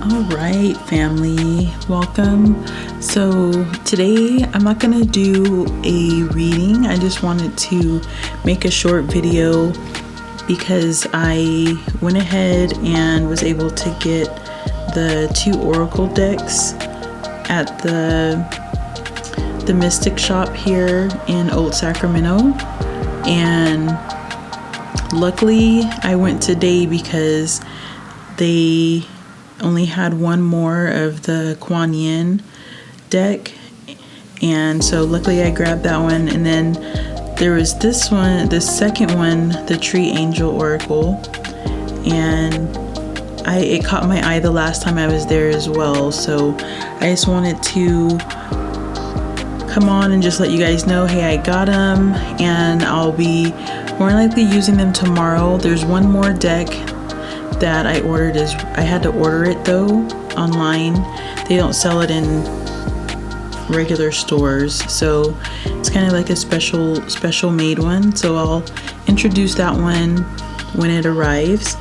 All right, family, welcome. So today I'm not gonna do a reading. I just wanted to make a short video because I went ahead and was able to get the 2 oracle decks at the Mystic shop here in Old Sacramento, and luckily I went today because they only had one more of the Kuan Yin deck, and so luckily I grabbed that one. And then there was this one, the second one, the Tree Angel Oracle, and it caught my eye the last time I was there as well. So I just wanted to come on and just let you guys know, hey, I got them, and I'll be more likely using them tomorrow. There's one more deck that I ordered. I had to order it though online. They don't sell it in regular stores, so it's kind of like a special made one. So I'll introduce that one when it arrives.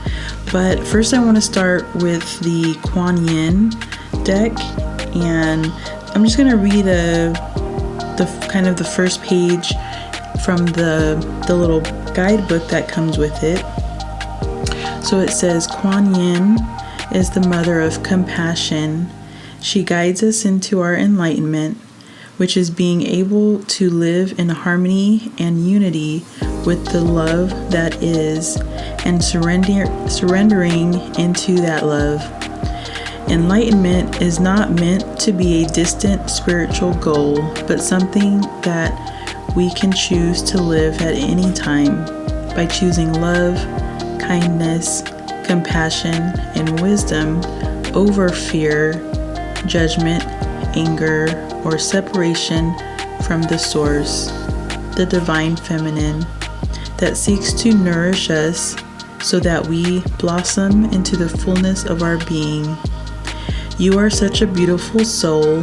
But first I want to start with the Kuan Yin deck, and I'm just gonna read the kind of the first page from the little guidebook that comes with it. So it says, Kuan Yin is the mother of compassion. She guides us into our enlightenment, which is being able to live in harmony and unity with the love that is, and surrendering into that love. Enlightenment is not meant to be a distant spiritual goal, but something that we can choose to live at any time by choosing love, kindness, compassion, and wisdom over fear, judgment, anger, or separation from the source, the divine feminine, that seeks to nourish us so that we blossom into the fullness of our being. You are such a beautiful soul,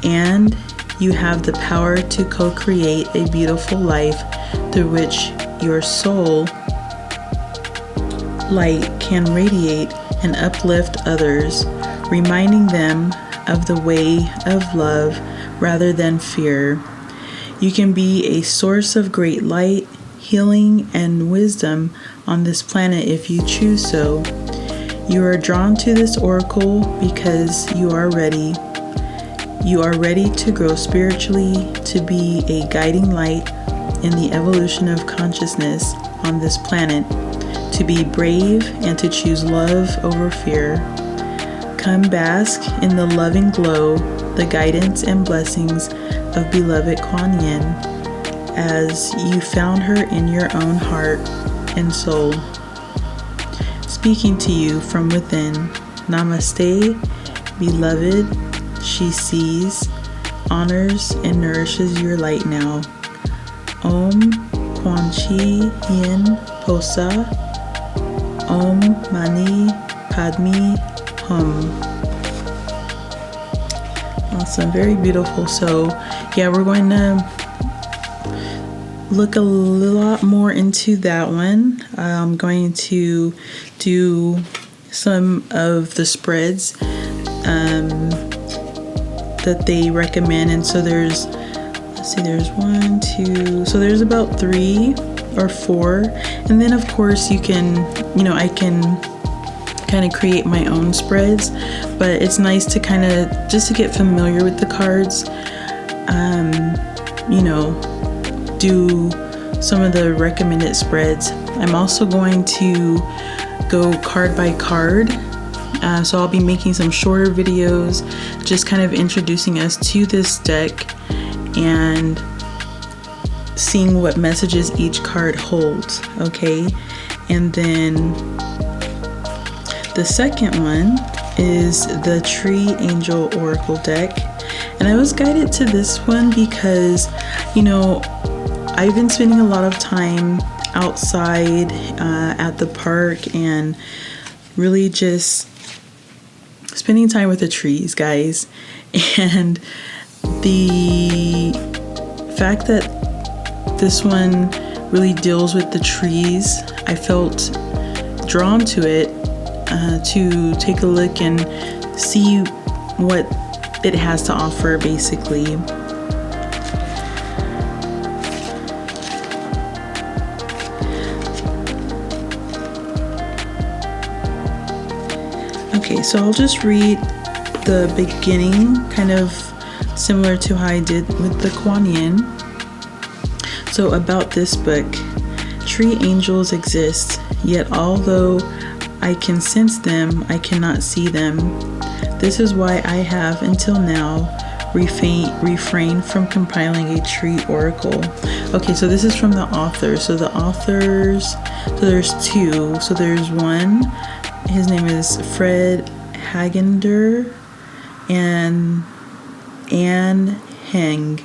and you have the power to co-create a beautiful life through which your soul light can radiate and uplift others, reminding them of the way of love rather than fear. You can be a source of great light, healing, and wisdom on this planet if you choose so. You are drawn to this oracle because you are ready. You are ready to grow spiritually, to be a guiding light in the evolution of consciousness on this planet, to be brave and to choose love over fear. Come bask in the loving glow, the guidance and blessings of beloved Kuan Yin, as you found her in your own heart and soul. Speaking to you from within, Namaste, beloved. She sees, honors, and nourishes your light now. Om Quan Chi Yin Posa. Om Mani Padme Hum. Awesome, very beautiful. So yeah, we're going to look a lot more into that one. I'm going to do some of the spreads that they recommend, and so there's 1, 2, so there's about 3 or 4, and then of course I can kind of create my own spreads, but it's nice to kind of just to get familiar with the cards, do some of the recommended spreads. I'm also going to go card by card, so I'll be making some shorter videos just kind of introducing us to this deck and seeing what messages each card holds, okay? And then the second one is the Tree Angel Oracle deck, and I was guided to this one because I've been spending a lot of time outside at the park and really just spending time with the trees, guys. And the fact that this one really deals with the trees, I felt drawn to it to take a look and see what it has to offer, basically. Okay, so I'll just read the beginning, kind of similar to how I did with the Kuan Yin. So about this book, tree angels exist, yet although I can sense them, I cannot see them. This is why I have until now refrained from compiling a tree oracle. Okay, so this is from the author. So the authors, so there's two. So there's one, his name is Fred Hagender and Anne Heng.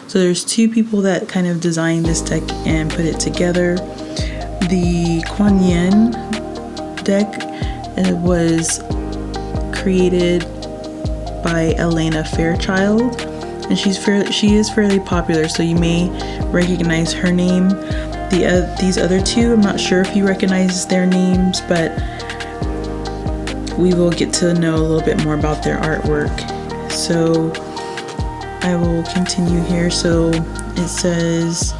So there's two people that kind of designed this deck and put it together. The Kuan Yin deck was created by Elena Fairchild, and she is fairly popular, so you may recognize her name. These other two, I'm not sure if you recognize their names, but we will get to know a little bit more about their artwork. So I will continue here. So it says,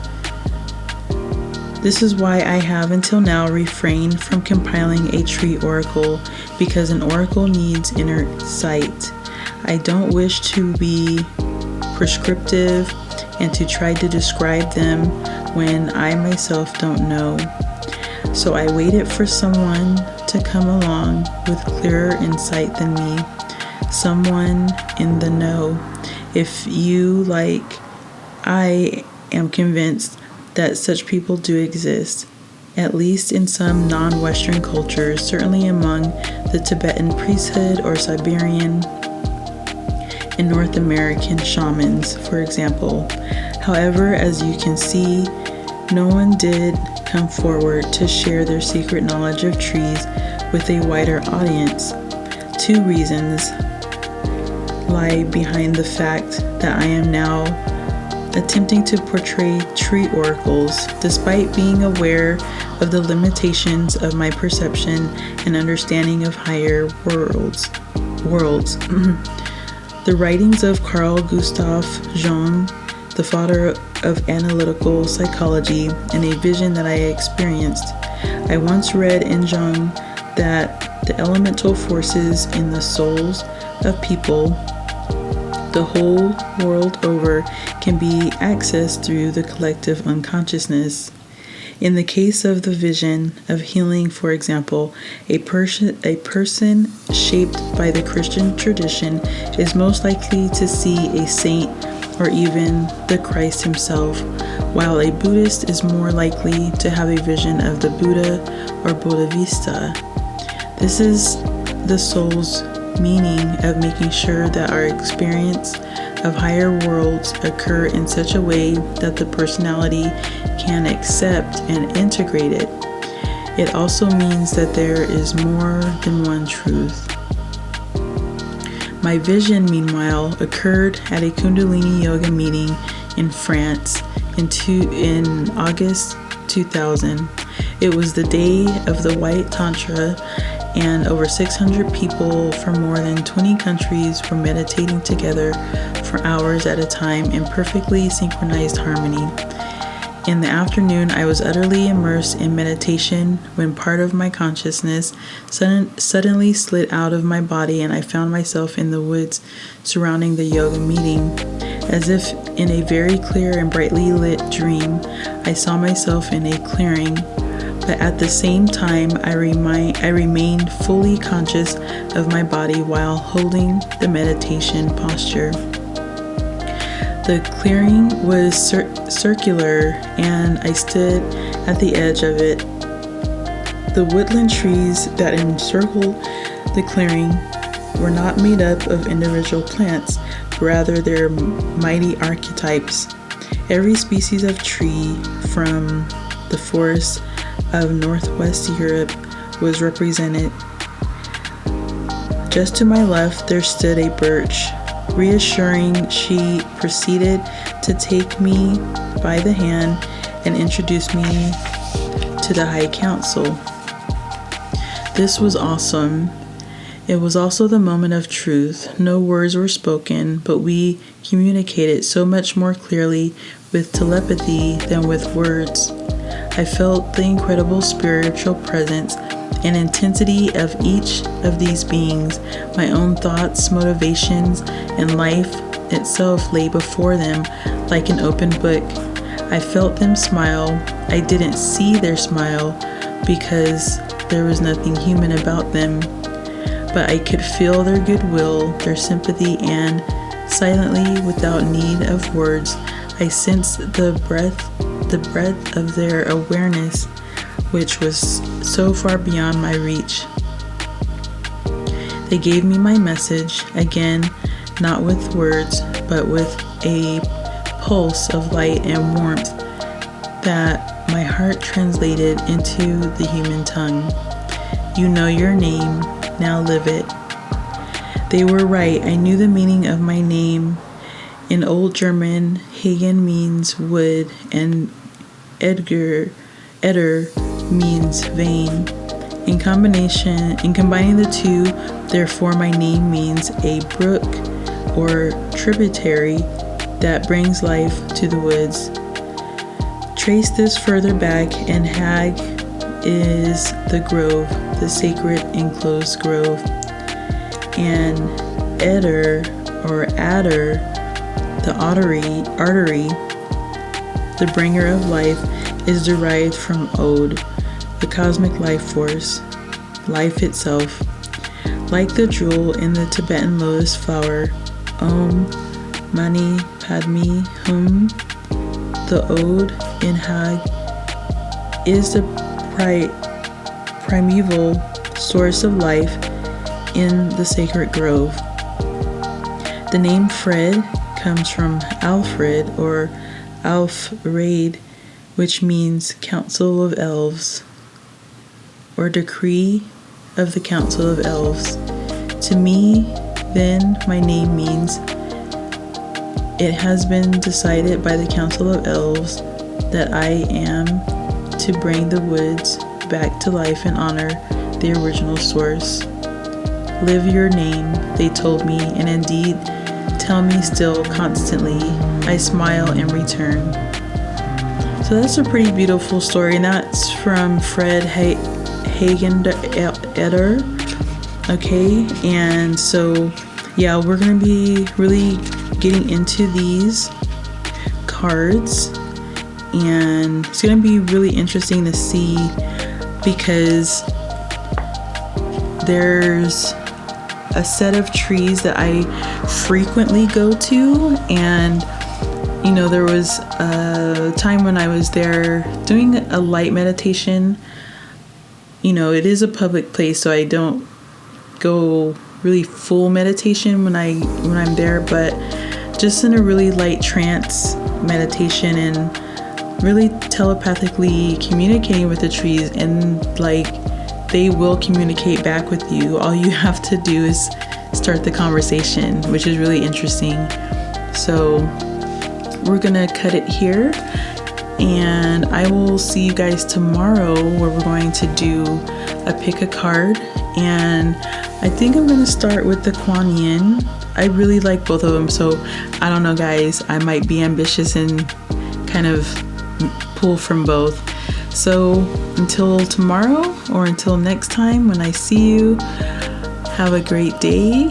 this is why I have until now refrained from compiling a tree oracle, because an oracle needs inner sight. I don't wish to be prescriptive and to try to describe them when I myself don't know. So I waited for someone to come along with clearer insight than me, someone in the know. If you like, I am convinced that such people do exist, at least in some non-Western cultures, certainly among the Tibetan priesthood or Siberian and North American shamans, for example. However, as you can see, no one did come forward to share their secret knowledge of trees with a wider audience. Two reasons lie behind the fact that I am now attempting to portray tree oracles, despite being aware of the limitations of my perception and understanding of higher worlds. The writings of Carl Gustav Jung, the father of analytical psychology, and a vision that I experienced. I once read in Jung that the elemental forces in the souls of people the whole world over can be accessed through the collective unconsciousness. In the case of the vision of healing, for example, a person shaped by the Christian tradition is most likely to see a saint or even the Christ himself, while a Buddhist is more likely to have a vision of the Buddha or Bodhisattva. This is the soul's meaning of making sure that our experience of higher worlds occur in such a way that the personality can accept and integrate it. It also means that there is more than one truth. My vision, meanwhile, occurred at a Kundalini Yoga meeting in France in August 2000. It was the day of the White Tantra, and over 600 people from more than 20 countries were meditating together for hours at a time in perfectly synchronized harmony. In the afternoon, I was utterly immersed in meditation when part of my consciousness suddenly slid out of my body, and I found myself in the woods surrounding the yoga meeting. As if in a very clear and brightly lit dream, I saw myself in a clearing, but at the same time, I remained fully conscious of my body while holding the meditation posture. The clearing was circular, and I stood at the edge of it. The woodland trees that encircled the clearing were not made up of individual plants, rather they're mighty archetypes. Every species of tree from the forests of Northwest Europe was represented. Just to my left, there stood a birch. Reassuring, she proceeded to take me by the hand and introduce me to the High Council. This was awesome. It was also the moment of truth. No words were spoken, but we communicated so much more clearly with telepathy than with words. I felt the incredible spiritual presence and intensity of each of these beings. My own thoughts, motivations, and life itself lay before them like an open book. I felt them smile. I didn't see their smile because there was nothing human about them, but I could feel their goodwill, their sympathy, and silently, without need of words, I sensed the breadth of their awareness, which was so far beyond my reach. They gave me my message, again, not with words, but with a pulse of light and warmth that my heart translated into the human tongue. You know your name, now live it. They were right. I knew the meaning of my name. In Old German, Hagen means wood, and Eder means vein. In combining the two, therefore my name means a brook or tributary that brings life to the woods. Trace this further back, and Hag is the grove, the sacred enclosed grove. And Eder or Adder, the artery, the bringer of life, is derived from Od, the cosmic life force, life itself. Like the jewel in the Tibetan lotus flower, Om Mani Padme Hum, the Od in Hag is the primeval source of life in the sacred grove. The name Fred comes from Alfred or Alfred, which means Council of Elves or Decree of the Council of Elves. To me, then, my name means it has been decided by the Council of Elves that I am to bring the woods back to life and honor the original source. Live your name, they told me, and indeed tell me still constantly. I smile in return. So that's a pretty beautiful story, and that's from Fred Hagen Eder. Okay, and so yeah, we're gonna be really getting into these cards, and it's gonna be really interesting to see because there's a set of trees that I frequently go to, and you know, there was a time when I was there doing a light meditation. You know, it is a public place, so I don't go really full meditation when I'm there, but just in a really light trance meditation and really telepathically communicating with the trees, and like they will communicate back with you. All you have to do is start the conversation, which is really interesting. So we're gonna cut it here, and I will see you guys tomorrow where we're going to do a pick a card, and I think I'm gonna start with the Kuan Yin. I really like both of them, so I don't know guys, I might be ambitious and kind of pull from both. So until tomorrow, or until next time when I see you, have a great day.